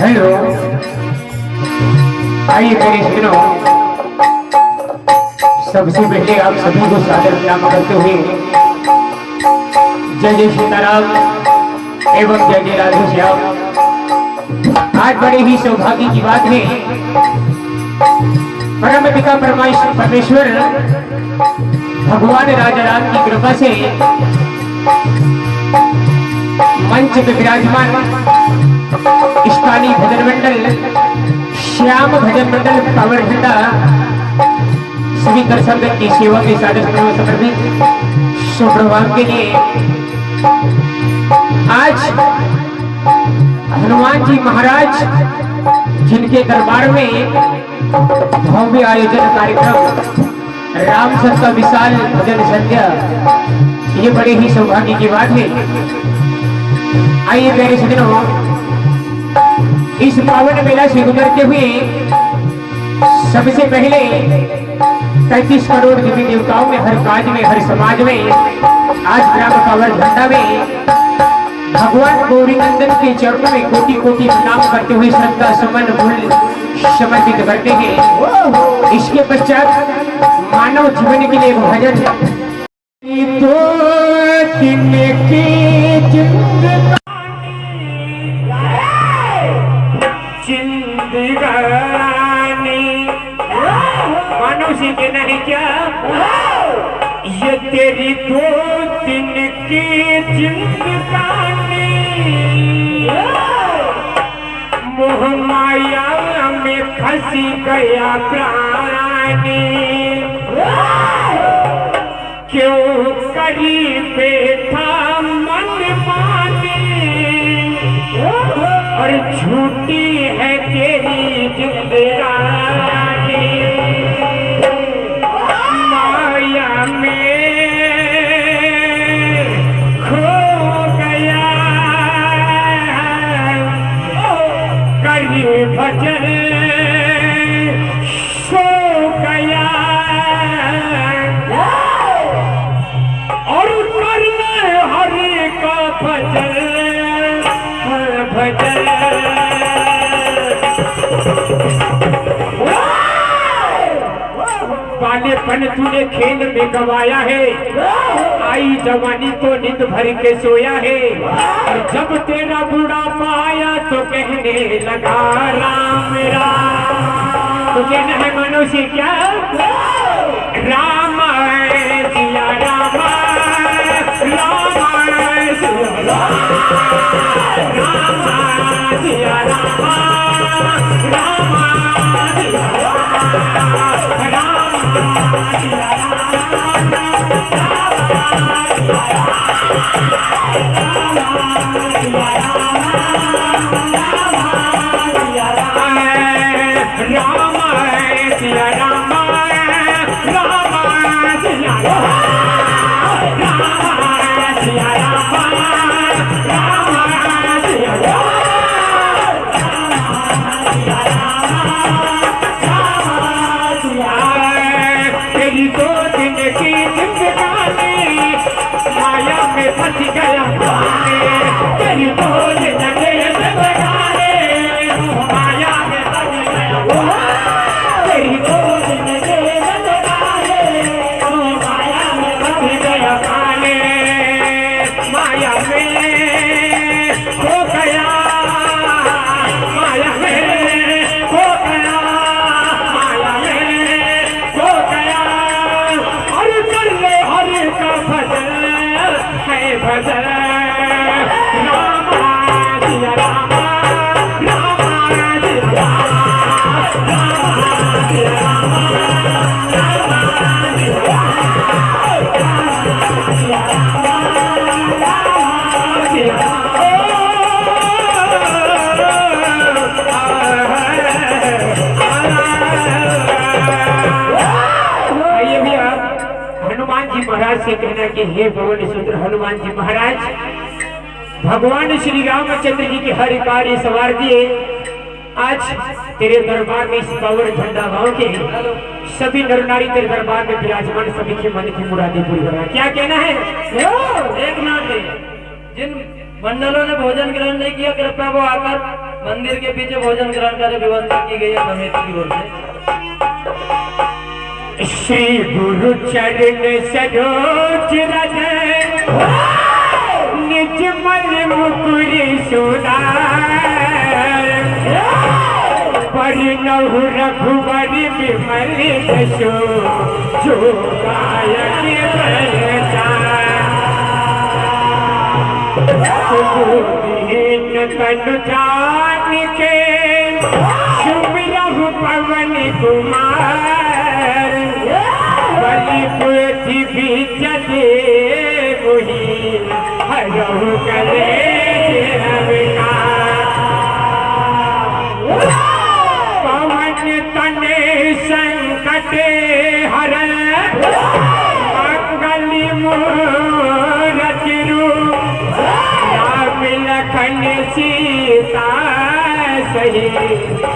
Hello, आइए मेरे सुनो। सबसे पहले आप सभी को सादर प्रणाम करते हुए जय जय सीताराम एवं जय जय राधे श्याम। आज बड़े ही सौभाग्य की बात है, परम पिता परमेश्वर भगवान राजा राम की कृपा से मंच पे विराजमान स्थानीय भजन मंडल श्याम भजन मंडल पावर झंडा सभी दर्शक की सेवा के साथ समर्पित सुप्रभात के लिए आज हनुमान जी महाराज जिनके दरबार में भव्य आयोजन कार्यक्रम राम सत्ता विशाल भजन संध्या, ये बड़े ही सौभाग्य की बात है। आइए मेरे सज्जनों, इस पावन मेला से गुजरते हुए सबसे पहले 35 करोड़ देवी देवताओं में हर काज में हर समाज में आज ग्राम पावर झंडा में भगवान गौरी नंदन के चरणों में कोटि कोटि प्रणाम करते हुए श्रद्धा सुमन फूल समर्पित करते हैं। इसके पश्चात मानव जीवन के लिए भजन तो मनुष्य के नहीं क्या ये तेरी दो दिन की जिंदगानी, मोह माया में फंसी गया प्राणी, क्यों करी बैठा मन मानी, और झूठी है तेरी जिंदगानी, माया में खो गया करी भजन सो गया, और करने हरि का भजन भजन। बालेपन तूने खेल में गवाया है, आई जवानी तो नींद भर के सोया है, और जब तेरा बुढ़ापा आया तो कहने लगा राम राम, तो कहना है मनुष्य क्या राम सिया राम राम सिया राम सिया राम राम सिया भजन राम सिया राम राम सिया महाराज से कहना कि हे भगवान सुंदर हनुमान जी महाराज, भगवान श्री रामचंद्र जी के हर कार्य सवार दिए। आज तेरे दरबार में इस पावन झंडा गांव के सभी नर नारी तेरे दरबार में विराजमान, सभी के मन की मुरादें पूरी करना। क्या कहना है? एक नाथ जिन मंडलों ने भोजन ग्रहण नहीं किया, कृपया वो आकर मंदिर के पीछे भोजन ग्रहण कर व्यवस्था की गई है समिति की ओर से। श्री गुरु चरण सरोज रज निज मन मुकुर सुधार, परिणहु रघुवर विमल यशो जो गायक सुबोधहीन तनु जान के सुमिरहु पवन कुमार, बलि पृथ्वी चले वही हरहु कलेश अविनाश, पवन तने संकट हरण मंगल मूरत रूप, राम लखन सीता सही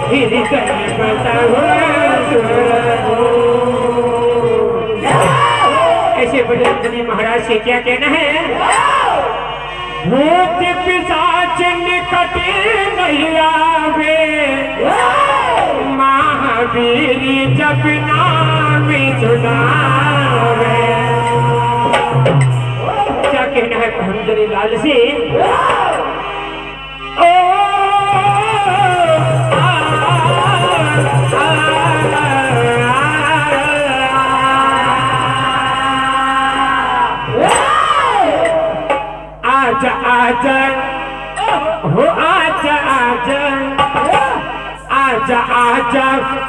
हृदय बसहु। ऐसे बजरंगबली महाराज से क्या कहना है? भूत पिशाच निकट नहीं आवे, महावीर जब नाम सुनावे। क्या कहना है भंजरी लाल से? आजा आजा हो आजा आजा आजा आजा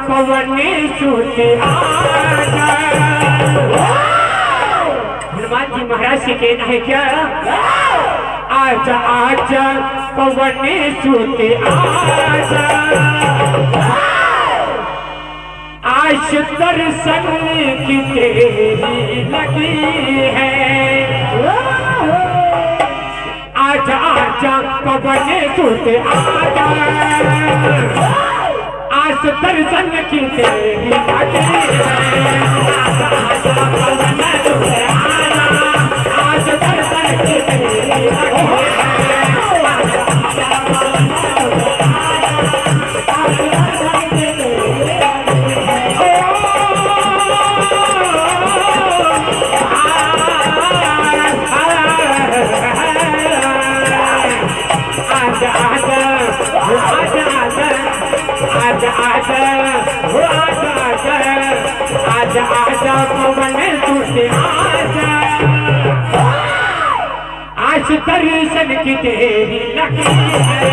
पवन सुत आजा। हनुमान जी महाराज से कहना है क्या? आजा आजा पवन सुत आजा, आश दर्शन की तेरी लगी है, आजा आजा पवन सुत आजा, आस दर्शन की तेरी लगी है, आजा आजा पवन सुत आजा, आस दर्शन की तेरी लगी है, आजा आजा पवन सुत आजा, आस दर्शन की तेरी लगी है। आजा आजा हो आजा आजा आजा आजा हो आजा आजा आजा आजा पवन सुत आजा, आश दर्शन की तेरी लगी है,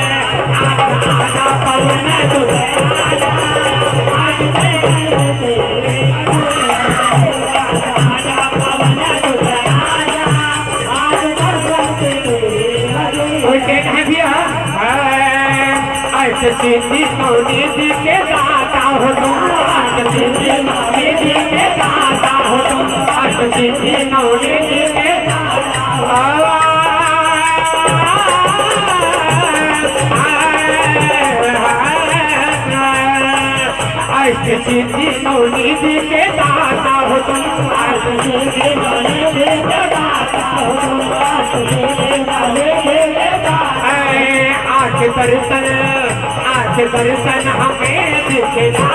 आजा आजा पवन सुत आजा, आश दर्शन की तेरी आजा पवन सुत आजा, आश दर्शन की तेरी लगी है। सिद्धि मौनी जी के दाता हो तुम, सिद्धि मौनी जी के दाता हो तुम, सिद्धि मौनी जी के सिद्धि मौनी जी के दाता हो तुम, सिद्धि मौनी जी के दाता हो तुम, आठ दर्शन हमें दिखला।